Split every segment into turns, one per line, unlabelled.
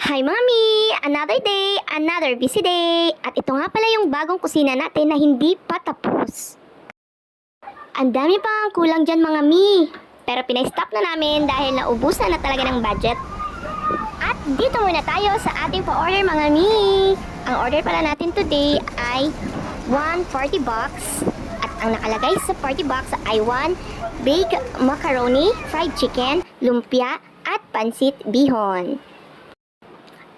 Hi Mami! Another day, another busy day. At ito nga pala yung bagong kusina natin na hindi pa tapos. Ang dami pang kulang dyan mga mi. Pero pinay-stop na namin dahil naubusan na talaga ng budget. At dito muna tayo sa ating pa-order mga mi. Ang order pala natin today ay 140 box. At ang nakalagay sa 40 box ay 1 baked macaroni, fried chicken, lumpia, at pansit bihon.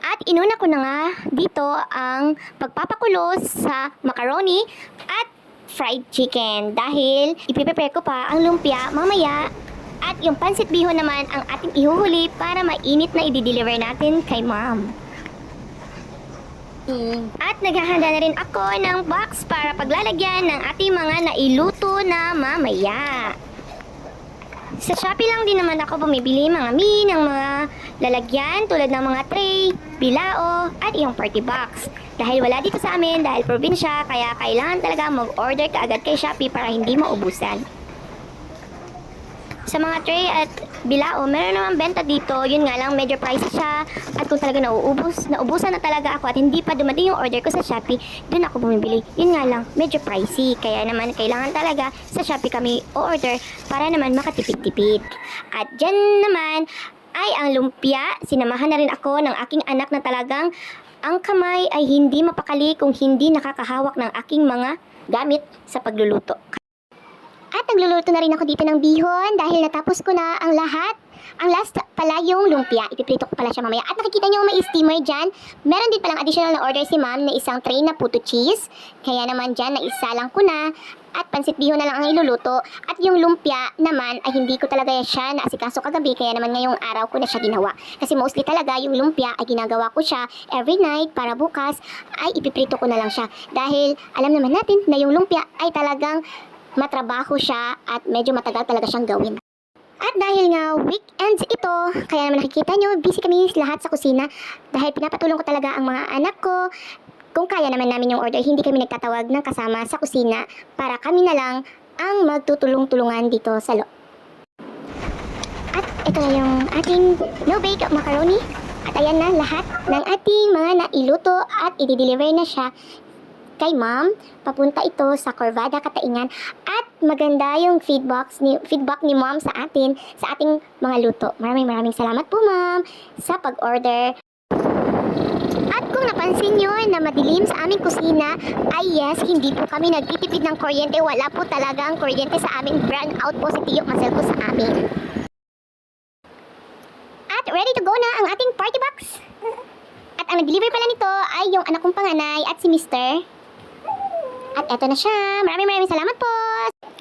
At inuna ko na nga dito ang pagpapakulo sa macaroni at fried chicken dahil ipiprepare ko pa ang lumpia mamaya at yung pansit bihon naman ang ating ihuhuli para mainit na i-deliver natin kay ma'am. At naghahanda na rin ako ng box para paglalagyan ng ating mga nailuto na mamaya. Sa Shopee lang din naman ako bumibili mga mi ng mga lalagyan tulad ng mga tray, bilao, at yung party box. Dahil wala dito sa amin dahil probinsya kaya kailangan talaga mag-order ka agad kay Shopee para hindi maubusan. Sa mga tray at bilao, meron naman benta dito. Yun nga lang, medyo pricey siya. At kung talaga naubusan na talaga ako at hindi pa dumating yung order ko sa Shopee, dun ako bumibili. Yun nga lang, medyo pricey. Kaya naman, kailangan talaga sa Shopee kami o-order para naman makatipid-tipid. At dyan naman ay ang lumpia. Sinamahan na rin ako ng aking anak na talagang ang kamay ay hindi mapakali kung hindi nakakahawak ng aking mga gamit sa pagluluto. At nagluluto na rin ako dito ng bihon dahil natapos ko na ang lahat. Ang last pala yung lumpia. Ipiprito ko pala siya mamaya. At nakikita nyo may steamer dyan. Meron din palang additional na order si ma'am na isang tray na puto cheese. Kaya naman dyan, naisa lang ko na. At pansit bihon na lang ang iluluto. At yung lumpia naman ay hindi ko talaga siya naasikaso kagabi. Kaya naman ngayong araw ko na siya ginawa. Kasi mostly talaga yung lumpia ay ginagawa ko siya every night para bukas ay ipiprito ko na lang siya. Dahil alam naman natin na yung lumpia ay talagang matrabaho siya at medyo matagal talaga siyang gawin. At dahil nga weekends ito, kaya naman nakikita nyo, busy kami lahat sa kusina dahil pinapatulong ko talaga ang mga anak ko. Kung kaya naman namin yung order, hindi kami nagtatawag ng kasama sa kusina para kami na lang ang magtutulong-tulungan dito sa loob. At ito na yung ating no-bake macaroni. At ayan na lahat ng ating mga nailuto at i-deliver na siya kay ma'am. Papunta ito sa Corvada, Kataingan. At maganda yung feedback ni ma'am sa atin, sa ating mga luto. Maraming salamat po ma'am sa pag-order. At kung napansin nyo na madilim sa aming kusina, ay yes, hindi po kami nagtitipid ng kuryente. Wala po talaga ang kuryente sa amin. Brand out po si Tiyo Marcel ko sa amin. At ready to go na ang ating party box. At ang nag-deliver pala nito ay yung anak kong panganay at si Mr. At eto na siya. Maraming salamat po.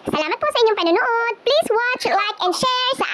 Salamat po sa inyong panonood. Please watch, like, and share sa